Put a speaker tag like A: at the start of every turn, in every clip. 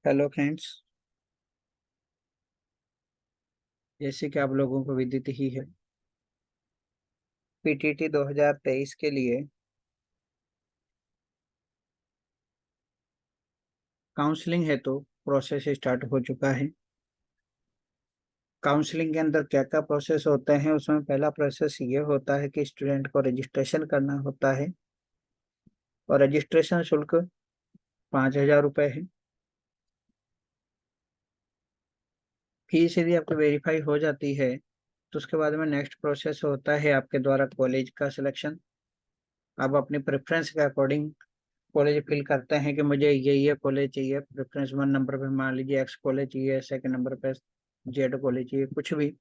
A: Hello friends. जैसे कि आप लोगों को विदित ही है, पीटीटी 2023 के लिए काउंसलिंग है तो प्रोसेस स्टार्ट हो चुका है। काउंसलिंग के अंदर क्या क्या प्रोसेस होते हैं, उसमें पहला प्रोसेस ये होता है कि स्टूडेंट को रजिस्ट्रेशन करना होता है और रजिस्ट्रेशन शुल्क 5,000 रुपये है। फीस यदि आपकी वेरीफाई हो जाती है तो उसके बाद में नेक्स्ट प्रोसेस होता है आपके द्वारा कॉलेज का सिलेक्शन। आप अपनी प्रेफरेंस के अकॉर्डिंग कॉलेज फिल करते हैं कि मुझे ये कॉलेज चाहिए। प्रेफरेंस 1 नंबर पे मान लीजिए एक्स कॉलेज चाहिए, सेकंड नंबर पे जेड कॉलेज चाहिए, कुछ भी।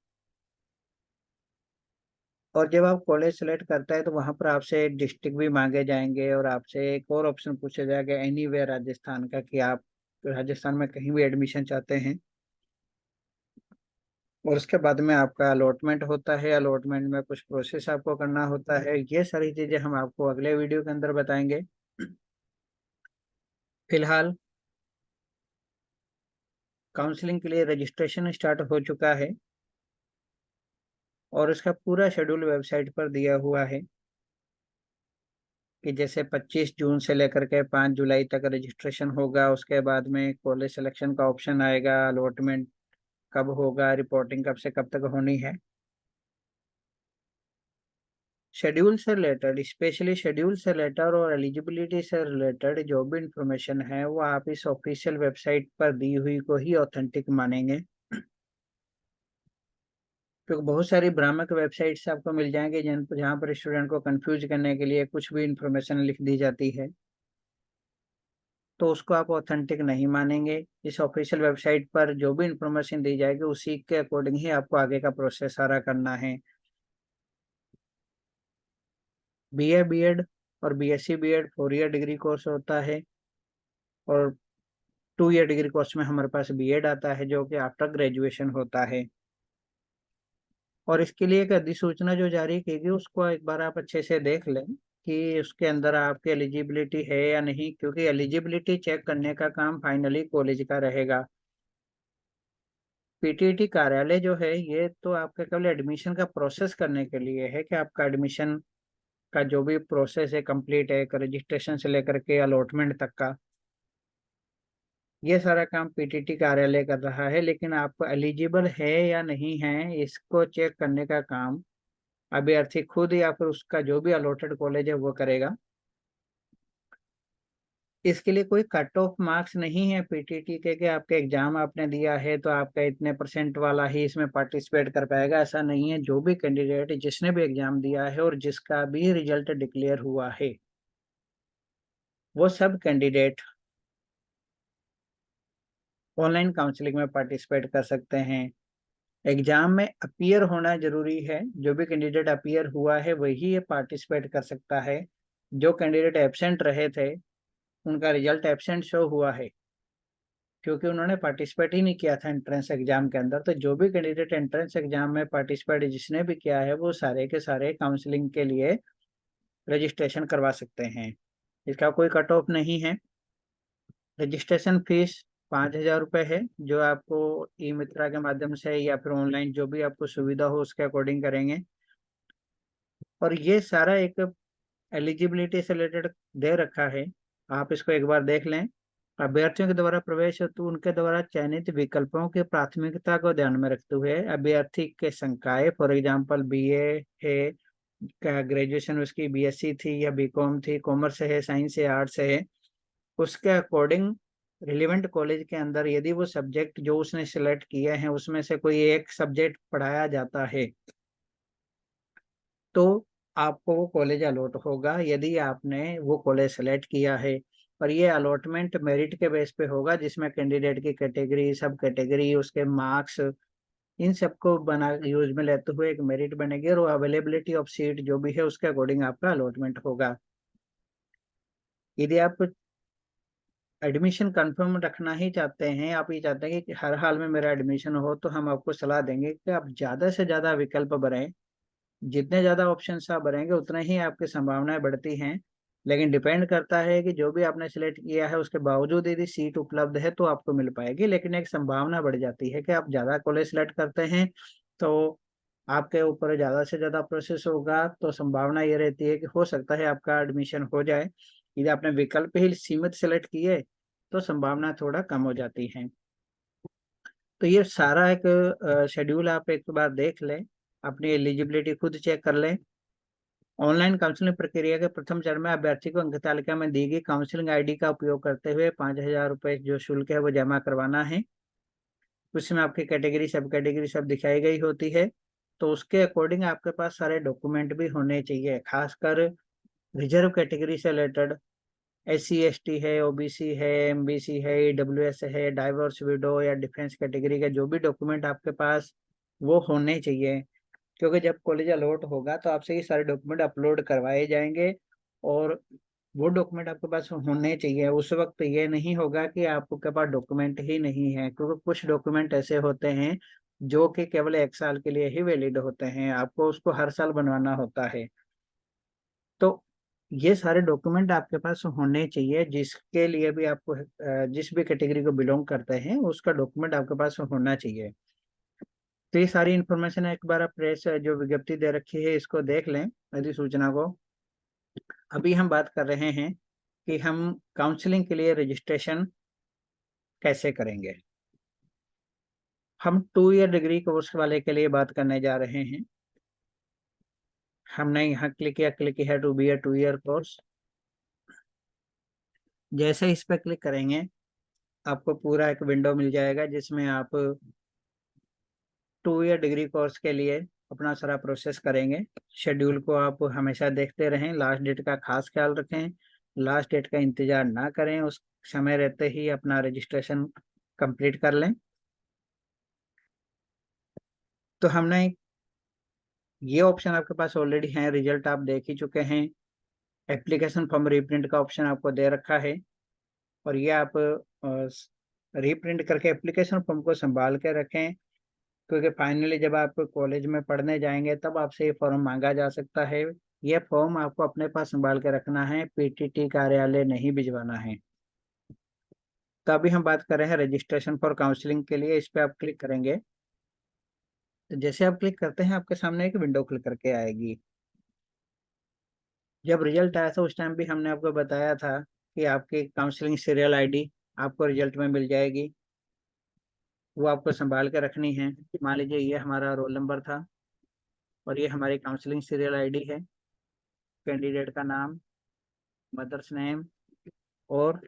A: और जब आप कॉलेज सेलेक्ट करता है तो वहां पर आपसे डिस्ट्रिक्ट भी मांगे जाएंगे और आपसे एक और ऑप्शन पूछा जाएगा एनीवेयर राजस्थान का, कि आप राजस्थान में कहीं भी एडमिशन चाहते हैं। और उसके बाद में आपका अलॉटमेंट होता है। अलॉटमेंट में कुछ प्रोसेस आपको करना होता है। ये सारी चीजें हम आपको अगले वीडियो के अंदर बताएंगे। फिलहाल काउंसलिंग के लिए रजिस्ट्रेशन स्टार्ट हो चुका है और इसका पूरा शेड्यूल वेबसाइट पर दिया हुआ है कि जैसे 25 जून से लेकर के 5 जुलाई तक रजिस्ट्रेशन होगा। उसके बाद में कॉलेज सिलेक्शन का ऑप्शन आएगा, अलॉटमेंट कब होगा, रिपोर्टिंग कब से कब तक होनी है। शेड्यूल से रिलेटेड, स्पेशली शेड्यूल से रिलेटेड और एलिजिबिलिटी से रिलेटेड जो भी इंफॉर्मेशन है वो आप इस ऑफिशियल वेबसाइट पर दी हुई को ही ऑथेंटिक मानेंगे, क्योंकि बहुत सारी भ्रामक वेबसाइट्स आपको मिल जाएंगे जिन जहाँ पर स्टूडेंट को कंफ्यूज करने के लिए कुछ भी इंफॉर्मेशन लिख दी जाती है, तो उसको आप ऑथेंटिक नहीं मानेंगे। इस ऑफिशियल वेबसाइट पर जो भी इंफॉर्मेशन दी जाएगी उसी के अकॉर्डिंग ही आपको आगे का प्रोसेस सारा करना है। बीए बीएड और BSc BEd 4 year degree course होता है और 2 ईयर डिग्री कोर्स में हमारे पास बीएड आता है जो कि आफ्टर ग्रेजुएशन होता है। और इसके लिए एक अधिसूचना जो जारी की गई उसको एक बार आप अच्छे से देख लें कि उसके अंदर आपकी एलिजिबिलिटी है या नहीं, क्योंकि एलिजिबिलिटी चेक करने का काम फाइनली कॉलेज का रहेगा। पीटीटी कार्यालय जो है ये तो आपका केवल एडमिशन का प्रोसेस करने के लिए है कि आपका एडमिशन का जो भी प्रोसेस है कंप्लीट है, रजिस्ट्रेशन से लेकर के अलॉटमेंट तक का ये सारा काम पीटीटी कार्यालय कर रहा है। लेकिन आपको एलिजिबल है या नहीं है इसको चेक करने का काम अभ्यर्थी खुद या फिर उसका जो भी अलॉटेड कॉलेज है वो करेगा। इसके लिए कोई कट ऑफ मार्क्स नहीं है पीटीटी के कि आपका एग्जाम आपने दिया है तो आपका इतने परसेंट वाला ही इसमें पार्टिसिपेट कर पाएगा, ऐसा नहीं है। जो भी कैंडिडेट जिसने भी एग्जाम दिया है और जिसका भी रिजल्ट डिक्लेयर हुआ है वो सब कैंडिडेट ऑनलाइन काउंसलिंग में पार्टिसिपेट कर सकते हैं। एग्जाम में अपीयर होना जरूरी है। जो भी कैंडिडेट अपीयर हुआ है वही ये पार्टिसिपेट कर सकता है। जो कैंडिडेट एब्सेंट रहे थे उनका रिजल्ट एब्सेंट शो हुआ है क्योंकि उन्होंने पार्टिसिपेट ही नहीं किया था एंट्रेंस एग्जाम के अंदर। तो जो भी कैंडिडेट एंट्रेंस एग्जाम में पार्टिसिपेट जिसने भी किया है वो सारे के सारे काउंसलिंग के लिए रजिस्ट्रेशन करवा सकते हैं। इसका कोई कट ऑफ नहीं है। रजिस्ट्रेशन फीस 5,000 रुपये है, जो आपको ई मित्रा के माध्यम से या फिर ऑनलाइन जो भी आपको सुविधा हो उसके अकॉर्डिंग करेंगे। और ये सारा एक एलिजिबिलिटी से रिलेटेड दे रखा है, आप इसको एक बार देख लें। अभ्यर्थियों के द्वारा प्रवेश हेतु उनके द्वारा चयनित विकल्पों की प्राथमिकता को ध्यान में रखते हुए अभ्यर्थी के संकाय, फॉर एग्जांपल बीए है, ग्रेजुएशन उसकी बीएससी थी या बीकॉम थी, कॉमर्स है, साइंस है, आर्ट्स है, उसके अकॉर्डिंग रिलेवेंट कॉलेज के अंदर यदि वो सब्जेक्ट जो उसने सिलेक्ट किए हैं उसमें से कोई एक सब्जेक्ट पढ़ाया जाता है तो आपको वो कॉलेज अलॉट होगा यदि आपने वो कॉलेज सेलेक्ट किया है। पर ये अलॉटमेंट मेरिट के बेस पे होगा जिसमें कैंडिडेट की कैटेगरी, सब कैटेगरी, उसके मार्क्स, इन सबको बना यूज में लेते हुए एक मेरिट बनेगी और अवेलेबिलिटी ऑफ सीट जो भी है उसके अकॉर्डिंग आपका अलॉटमेंट होगा। यदि आप एडमिशन कंफर्म रखना ही चाहते हैं, आप ये चाहते हैं कि हर हाल में मेरा एडमिशन हो, तो हम आपको सलाह देंगे कि आप ज़्यादा से ज़्यादा विकल्प भरें। जितने ज़्यादा ऑप्शन आप भरेंगे उतना ही आपकी संभावनाएं बढ़ती हैं। लेकिन डिपेंड करता है कि जो भी आपने सिलेक्ट किया है उसके बावजूद यदि सीट उपलब्ध है तो आपको मिल पाएगी, लेकिन एक संभावना बढ़ जाती है कि आप ज़्यादा कॉलेज सिलेक्ट करते हैं तो आपके ऊपर ज़्यादा से ज़्यादा प्रोसेस होगा, तो संभावना ये रहती है कि हो सकता है आपका एडमिशन हो जाए। यदि आपने विकल्प ही सीमित सेलेक्ट किए तो संभावना थोड़ा कम हो जाती है। तो ये सारा एक शेड्यूल आप एक बार देख लें, अपनी एलिजिबिलिटी खुद चेक कर लें। ऑनलाइन काउंसलिंग प्रक्रिया के प्रथम चरण में अभ्यर्थी को अंक तालिका में दी गई काउंसलिंग आईडी का उपयोग करते हुए 5,000 रुपये जो शुल्क है वो जमा करवाना है। उसमें आपकी कैटेगरी सब कैटेगरी सब दिखाई गई होती है, तो उसके अकॉर्डिंग आपके पास सारे डॉक्यूमेंट भी होने चाहिए, खासकर रिजर्व कैटेगरी से रिलेटेड। SC ST है, OBC है, MBC है, EWS है, डाइवर्स विडो या डिफेंस कैटेगरी के जो भी डॉक्यूमेंट आपके पास वो होने चाहिए, क्योंकि जब कॉलेज अलॉट होगा तो आपसे ये सारे डॉक्यूमेंट अपलोड करवाए जाएंगे और वो डॉक्यूमेंट आपके पास होने चाहिए। उस वक्त ये नहीं होगा कि आपके पास डॉक्यूमेंट ही नहीं है, क्योंकि कुछ डॉक्यूमेंट ऐसे होते हैं जो कि केवल 1 साल के लिए ही वैलिड होते हैं, आपको उसको हर साल बनवाना होता है। तो ये सारे डॉक्यूमेंट आपके पास होने चाहिए, जिसके लिए भी आपको जिस भी कैटेगरी को बिलोंग करते हैं उसका डॉक्यूमेंट आपके पास होना चाहिए। तो ये सारी इन्फॉर्मेशन एक बार आप प्रेस जो विज्ञप्ति दे रखी है इसको देख लें, अधिसूचना को। अभी हम बात कर रहे हैं कि हम काउंसलिंग के लिए रजिस्ट्रेशन कैसे करेंगे। हम 2 ईयर डिग्री कोर्स वाले के लिए बात करने जा रहे हैं। हमने यहाँ क्लिक किया to B A 2 year course. जैसे इस पर क्लिक करेंगे आपको पूरा एक विंडो मिल जाएगा जिसमें आप 2 ईयर डिग्री कोर्स के लिए अपना सारा प्रोसेस करेंगे। शेड्यूल को आप हमेशा देखते रहें, लास्ट डेट का खास ख्याल रखें, लास्ट डेट का इंतजार ना करें, उस समय रहते ही अपना रजिस्ट्रेशन कंप्लीट कर लें। तो हमने ये ऑप्शन आपके पास ऑलरेडी है, रिजल्ट आप देख ही चुके हैं। एप्लीकेशन फॉर्म रीप्रिंट का ऑप्शन आपको दे रखा है और ये आप रीप्रिंट करके एप्लीकेशन फॉर्म को संभाल के रखें, क्योंकि फाइनली जब आप कॉलेज में पढ़ने जाएंगे तब आपसे ये फॉर्म मांगा जा सकता है। ये फॉर्म आपको अपने पास संभाल के रखना है, PTT कार्यालय नहीं भिजवाना है। तो अभी हम बात कर रहे हैं रजिस्ट्रेशन फॉर काउंसलिंग के लिए, इस पर आप क्लिक करेंगे। तो जैसे आप क्लिक करते हैं आपके सामने एक विंडो खुल करके आएगी। जब रिजल्ट आया था उस टाइम भी हमने आपको बताया था कि आपकी काउंसलिंग सीरियल ID आपको रिजल्ट में मिल जाएगी, वो आपको संभाल के रखनी है। मान लीजिए ये हमारा रोल नंबर था और ये हमारी काउंसलिंग सीरियल ID है। कैंडिडेट का नाम, मदर्स नेम और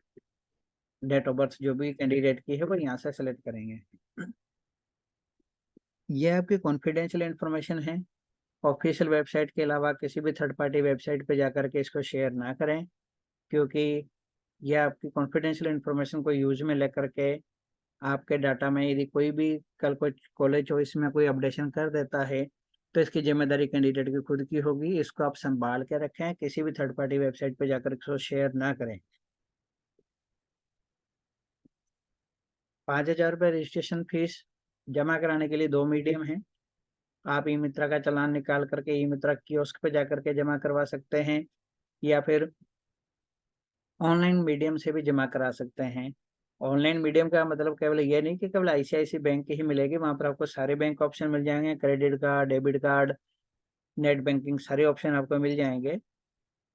A: डेट ऑफ बर्थ जो भी कैंडिडेट की है वो यहाँ से सेलेक्ट करेंगे। ये आपकी कॉन्फिडेंशियल इंफॉर्मेशन है। ऑफिशियल वेबसाइट के अलावा किसी भी थर्ड पार्टी वेबसाइट पे जाकर के इसको शेयर ना करें, क्योंकि ये आपकी कॉन्फिडेंशियल इंफॉर्मेशन को यूज में लेकर के आपके डाटा में यदि कोई भी कल को कॉलेज चॉइस में कोई अपडेशन कर देता है तो इसकी जिम्मेदारी कैंडिडेट की खुद की होगी। इसको आप संभाल के रखें, किसी भी थर्ड पार्टी वेबसाइट पे जाकर इसको शेयर ना करें। 5,000 रुपये रजिस्ट्रेशन फीस जमा कराने के लिए 2 मीडियम है। आप ई मित्रा का चालान निकाल करके ई मित्रा कियोस्क पे जाकर के जमा करवा सकते हैं, या फिर ऑनलाइन मीडियम से भी जमा करा सकते हैं। ऑनलाइन मीडियम का मतलब केवल ये नहीं कि केवल ICICI बैंक की ही मिलेगी, वहाँ पर आपको सारे बैंक ऑप्शन मिल जाएंगे, credit card, debit card, net banking, सारे ऑप्शन आपको मिल जाएंगे।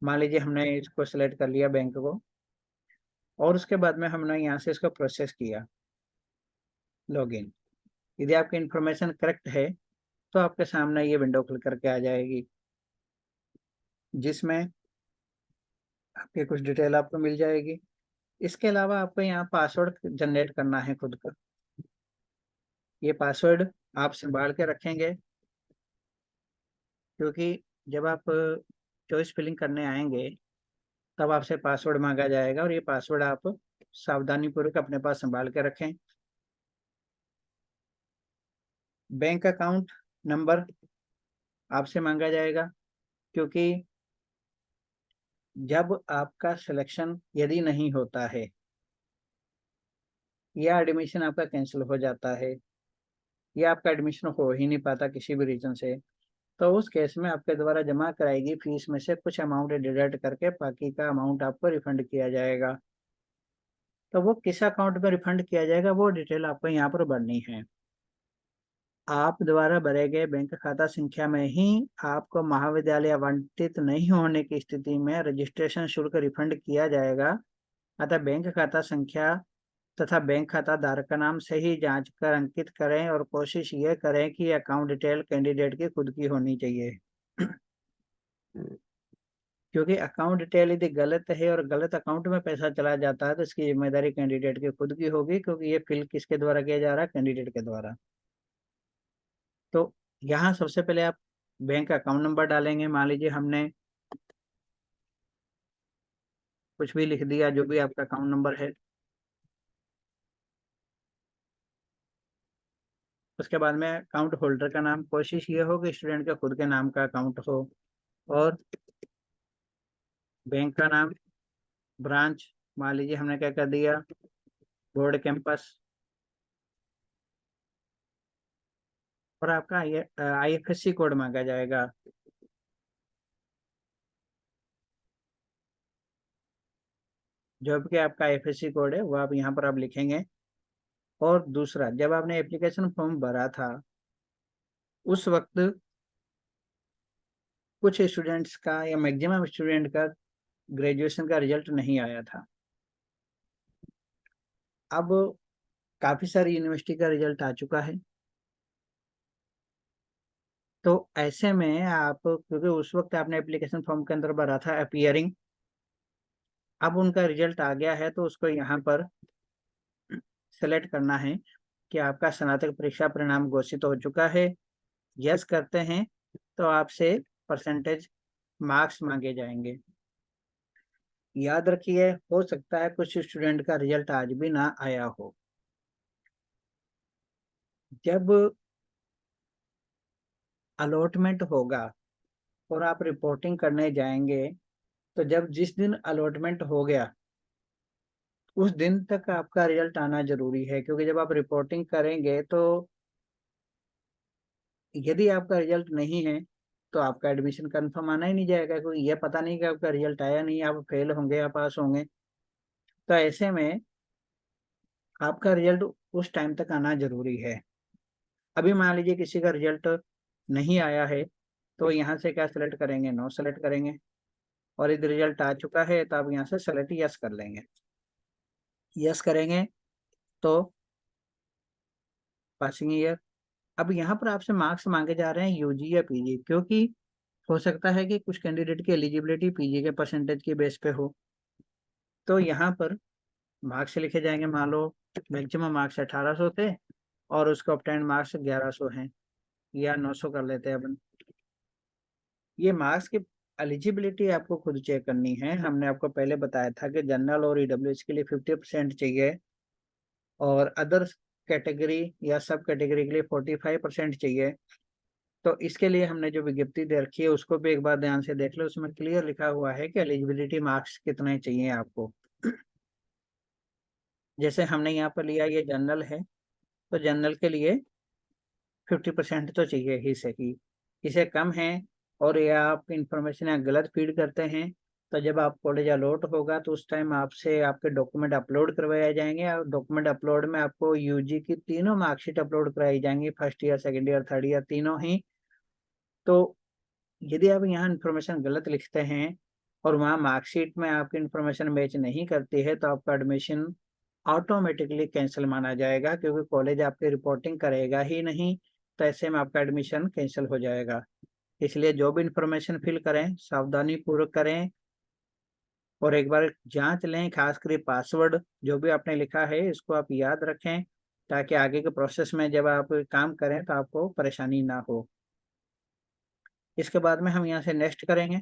A: मान लीजिए हमने इसको सिलेक्ट कर लिया बैंक को और उसके बाद में हमने यहाँ से इसको प्रोसेस किया लॉगिन। यदि आपकी इंफॉर्मेशन करेक्ट है तो आपके सामने ये विंडो खुल करके आ जाएगी, जिसमें आपकी कुछ डिटेल आपको मिल जाएगी। इसके अलावा आपको यहाँ पासवर्ड जनरेट करना है खुद का। ये पासवर्ड आप संभाल के रखेंगे, क्योंकि जब आप चॉइस फिलिंग करने आएंगे तब आपसे पासवर्ड मांगा जाएगा और ये पासवर्ड आप सावधानी पूर्वक अपने पास संभाल के रखें। बैंक अकाउंट नंबर आपसे मांगा जाएगा, क्योंकि जब आपका सिलेक्शन यदि नहीं होता है या एडमिशन आपका कैंसिल हो जाता है या आपका एडमिशन हो ही नहीं पाता किसी भी रीजन से, तो उस केस में आपके द्वारा जमा कराएगी फीस में से कुछ अमाउंट डिडक्ट करके बाकी का अमाउंट आपको रिफंड किया जाएगा। तो वो किस अकाउंट में रिफंड किया जाएगा वो डिटेल आपको यहाँ पर भरनी है। आप द्वारा भरे गए बैंक खाता संख्या में ही आपको महाविद्यालय आवंटित नहीं होने की स्थिति में रजिस्ट्रेशन शुल्क रिफंड किया जाएगा। अतः बैंक खाता संख्या तथा बैंक खाता धारक का नाम सही जांच कर अंकित करें और कोशिश ये करें कि अकाउंट डिटेल कैंडिडेट की खुद की होनी चाहिए। क्योंकि अकाउंट डिटेल यदि गलत है और गलत अकाउंट में पैसा चला जाता है तो इसकी जिम्मेदारी कैंडिडेट की खुद की होगी, क्योंकि ये फिल किसके द्वारा किया जा रहा है, कैंडिडेट के द्वारा। तो यहाँ सबसे पहले आप बैंक अकाउंट नंबर डालेंगे। मान लीजिए हमने कुछ भी लिख दिया, जो भी आपका अकाउंट नंबर है। उसके बाद में अकाउंट होल्डर का नाम, कोशिश ये हो कि स्टूडेंट के खुद के नाम का अकाउंट हो। और बैंक का नाम, ब्रांच, मान लीजिए हमने क्या कर दिया, बोर्ड कैंपस। और आपका IFSC कोड मांगा जाएगा। जो भी आपका IFSC कोड है वो आप यहाँ पर आप लिखेंगे। और दूसरा, जब आपने एप्लीकेशन फॉर्म भरा था उस वक्त कुछ स्टूडेंट्स का या मैक्सिमम स्टूडेंट का ग्रेजुएशन का रिजल्ट नहीं आया था। अब काफ़ी सारी यूनिवर्सिटी का रिजल्ट आ चुका है। तो ऐसे में आप, क्योंकि उस वक्त आपने एप्लीकेशन फॉर्म के अंदर भरा था अपीयरिंग, अब उनका रिजल्ट आ गया है तो उसको यहाँ पर सेलेक्ट करना है कि आपका स्नातक परीक्षा परिणाम घोषित हो चुका है। यस करते हैं तो आपसे परसेंटेज मार्क्स मांगे जाएंगे। याद रखिए, हो सकता है कुछ स्टूडेंट का रिजल्ट आज भी ना आया हो। जब अलॉटमेंट होगा और आप रिपोर्टिंग करने जाएंगे, तो जब जिस दिन अलॉटमेंट हो गया उस दिन तक आपका रिजल्ट आना जरूरी है। क्योंकि जब आप रिपोर्टिंग करेंगे तो यदि आपका रिजल्ट नहीं है तो आपका एडमिशन कंफर्म आना ही नहीं जाएगा, क्योंकि ये पता नहीं कि आपका रिजल्ट आया नहीं, आप फेल होंगे या पास होंगे। तो ऐसे में आपका रिजल्ट उस टाइम तक आना जरूरी है। अभी मान लीजिए किसी का रिजल्ट नहीं आया है तो यहाँ से क्या सेलेक्ट करेंगे, नो सेलेक्ट करेंगे। और यदि रिजल्ट आ चुका है तो आप यहाँ से सेलेक्ट यस कर लेंगे। यस करेंगे तो पासिंग ईयर। अब यहाँ पर आपसे मार्क्स मांगे जा रहे हैं यूजी या पीजी, क्योंकि हो सकता है कि कुछ कैंडिडेट की एलिजिबिलिटी पीजी के परसेंटेज के बेस पे हो। तो यहाँ पर मार्क्स लिखे जाएंगे। मान लो मैक्सिमम मार्क्स 1800 थे और उसका ऑब्टेन मार्क्स 1100 हैं या 900 कर लेते हैं अपन। ये मार्क्स की एलिजिबिलिटी आपको खुद चेक करनी है। हमने आपको पहले बताया था कि जनरल और ईडब्ल्यूएस के लिए 50% चाहिए और अदर कैटेगरी या सब कैटेगरी के लिए 45% चाहिए। तो इसके लिए हमने जो विज्ञप्ति दे रखी है उसको भी एक बार ध्यान से देख लो। उसमें क्लियर लिखा हुआ है कि एलिजिबिलिटी मार्क्स कितने चाहिए आपको। जैसे हमने यहाँ पर लिया, ये जनरल है तो जनरल के लिए 50% तो चाहिए ही सही। इसे कम है और या आप इंफॉर्मेशन या गलत फीड करते हैं तो जब आप कॉलेज अलॉट होगा तो उस टाइम आपसे आपके डॉक्यूमेंट अपलोड करवाए जाएंगे। और डॉक्यूमेंट अपलोड में आपको यूजी की तीनों मार्कशीट अपलोड कराई जाएंगी, first year, second year, third year, तीनों ही। तो यदि आप यहाँ इन्फॉर्मेशन गलत लिखते हैं और वहाँ मार्कशीट में आपकी इन्फॉर्मेशन मैच नहीं करती है तो आपका एडमिशन ऑटोमेटिकली कैंसिल माना जाएगा, क्योंकि कॉलेज आपकी रिपोर्टिंग करेगा ही नहीं। तो ऐसे में आपका एडमिशन कैंसिल हो जाएगा। इसलिए जो भी इंफॉर्मेशन फिल करें सावधानी पूर्वक करें और एक बार जांच लें। खासकर पासवर्ड जो भी आपने लिखा है इसको आप याद रखें, ताकि आगे के प्रोसेस में जब आप काम करें तो आपको परेशानी ना हो। इसके बाद में हम यहाँ से नेक्स्ट करेंगे।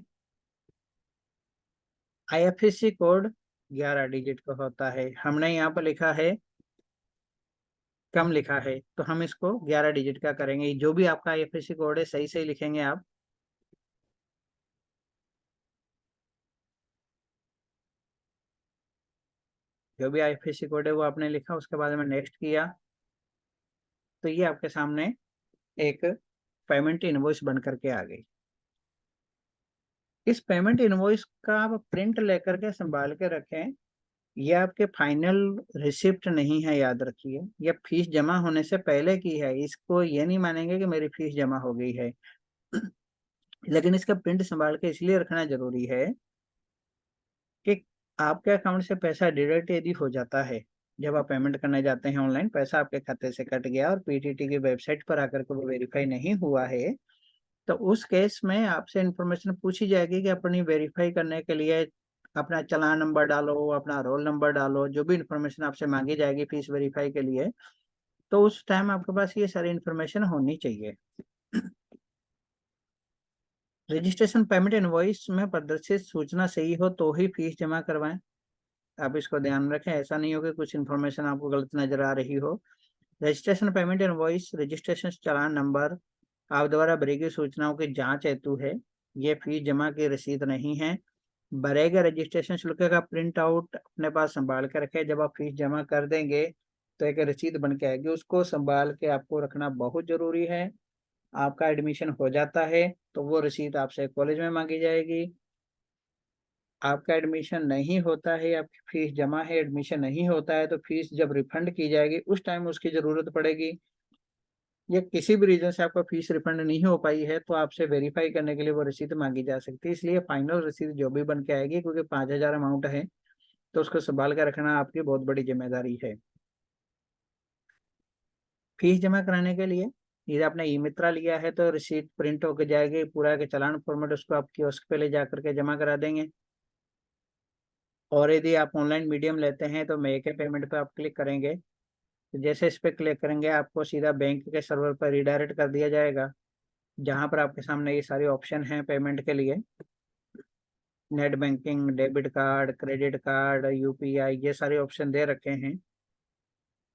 A: IFSC कोड 11 डिजिट का होता है। हमने यहाँ पर लिखा है, कम लिखा है, तो हम इसको 11 डिजिट का करेंगे। जो भी आपका IFSC कोड है सही सही लिखेंगे आप। जो भी IFSC कोड है वो आपने लिखा, उसके बाद में नेक्स्ट किया तो ये आपके सामने एक पेमेंट इनवॉइस बन करके आ गई। इस पेमेंट इनवॉइस का आप प्रिंट लेकर के संभाल के रखें। ये आपके फाइनल रिसिप्ट नहीं है, याद रखिए। ये फीस जमा होने से पहले की है। इसको ये नहीं मानेंगे कि मेरी फीस जमा हो गई है। लेकिन इसका प्रिंट संभाल के इसलिए रखना जरूरी है कि आपके अकाउंट से पैसा डिडक्ट यदि हो जाता है, जब आप पेमेंट करने जाते हैं ऑनलाइन, पैसा आपके खाते से कट गया और पीटीटी की वेबसाइट पर आकर के वो वेरीफाई नहीं हुआ है, तो उस केस में आपसे इंफॉर्मेशन पूछी जाएगी कि अपनी वेरीफाई करने के लिए अपना चालान नंबर डालो, अपना रोल नंबर डालो, जो भी इंफॉर्मेशन आपसे मांगी जाएगी फीस वेरीफाई के लिए। तो उस टाइम आपके पास ये सारी इंफॉर्मेशन होनी चाहिए। रजिस्ट्रेशन पेमेंट इनवॉइस में प्रदर्शित सूचना सही हो तो ही फीस जमा करवाएं। आप इसको ध्यान रखें, ऐसा नहीं हो कि कुछ इन्फॉर्मेशन आपको गलत नजर आ रही हो। रजिस्ट्रेशन पेमेंट इनवॉइस, रजिस्ट्रेशन चालान नंबर, आप द्वारा भरी गई सूचनाओं की जांच हेतु है। ये फीस जमा की रसीद नहीं है। भरे गए रजिस्ट्रेशन शुल्क का प्रिंट आउट अपने पास संभाल के रखें। जब आप फीस जमा कर देंगे तो एक रसीद बन के आएगी, उसको संभाल के आपको रखना बहुत जरूरी है। आपका एडमिशन हो जाता है तो वो रसीद आपसे कॉलेज में मांगी जाएगी। आपका एडमिशन नहीं होता है, आपकी फीस जमा है, एडमिशन नहीं होता है, तो फीस जब रिफंड की जाएगी उस टाइम उसकी जरूरत पड़ेगी। या किसी भी रीजन से आपका फीस रिफंड नहीं हो पाई है तो आपसे वेरीफाई करने के लिए वो रसीद मांगी जा सकती है। इसलिए फाइनल रसीद जो भी बन के आएगी, क्योंकि 5,000 अमाउंट है, तो उसको संभाल कर रखना आपकी बहुत बड़ी जिम्मेदारी है। फीस जमा कराने के लिए यदि आपने ई मित्रा लिया है तो रिसीट प्रिंट होकर जाएगी, पूरा के चालान फॉर्मेट उसको आप कियोस्क पे ले जा करके जमा करा देंगे। और यदि आप ऑनलाइन मीडियम लेते हैं तो मेक ए पेमेंट पे आप क्लिक करेंगे, तो जैसे इस पे क्लिक करेंगे आपको सीधा बैंक के सर्वर पर रिडायरेक्ट कर दिया जाएगा, जहां पर आपके सामने ये सारी ऑप्शन हैं पेमेंट के लिए। Net banking, debit card, credit card, UPI, ये सारे ऑप्शन दे रखे हैं।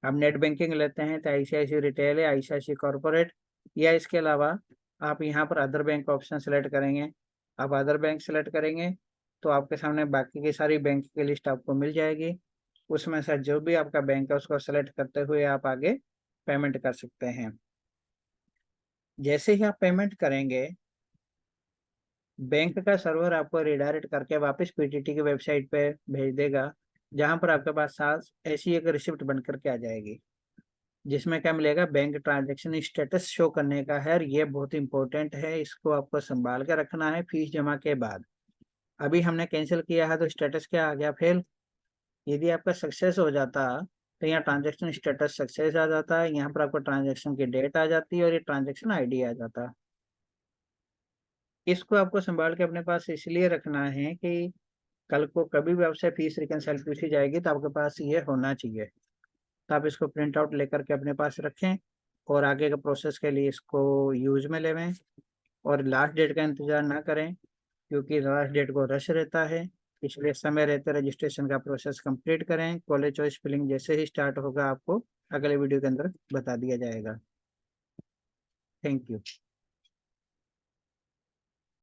A: आप नेट बैंकिंग लेते हैं तो आईसीआईसी रिटेल है, आईसीआईसी कॉर्पोरेट, या इसके अलावा आप यहाँ पर अदर बैंक ऑप्शन सेलेक्ट करेंगे। आप अदर बैंक सेलेक्ट करेंगे तो आपके सामने बाकी की सारी बैंक की लिस्ट आपको मिल जाएगी। उसमें से जो भी आपका बैंक है उसको सेलेक्ट करते हुए आप आगे पेमेंट कर सकते हैं। जैसे ही आप पेमेंट करेंगे, बैंक का सर्वर आपको रिडायरेक्ट करके वापस पीटीटी की वेबसाइट पे भेज देगा, जहां पर आपके पास साथ ऐसी एक रिसिप्ट बन करके आ जाएगी, जिसमें क्या मिलेगा, बैंक ट्रांजैक्शन स्टेटस शो करने का है। और ये बहुत इंपॉर्टेंट है, इसको आपको संभाल के रखना है फीस जमा के बाद। अभी हमने कैंसिल किया है तो स्टेटस क्या आ गया, फेल। यदि आपका सक्सेस हो जाता तो यहाँ ट्रांजैक्शन स्टेटस सक्सेस आ जाता है, यहाँ पर आपको ट्रांजैक्शन की डेट आ जाती है और ये ट्रांजैक्शन आईडी आ जाता है। इसको आपको संभाल के अपने पास इसलिए रखना है कि कल को कभी भी आपसे फीस रिकनसाइल पूछी जाएगी तो आपके पास ये होना चाहिए। तो आप इसको प्रिंट आउट लेकर के अपने पास रखें और आगे के प्रोसेस के लिए इसको यूज में लेवें। और लास्ट डेट का इंतजार ना करें, क्योंकि लास्ट डेट को रश रहता है। इसलिए समय रहते रजिस्ट्रेशन का प्रोसेस कंप्लीट करें। कॉलेज चॉइस फिलिंग जैसे ही स्टार्ट होगा आपको अगले वीडियो के अंदर बता दिया जाएगा। Thank you.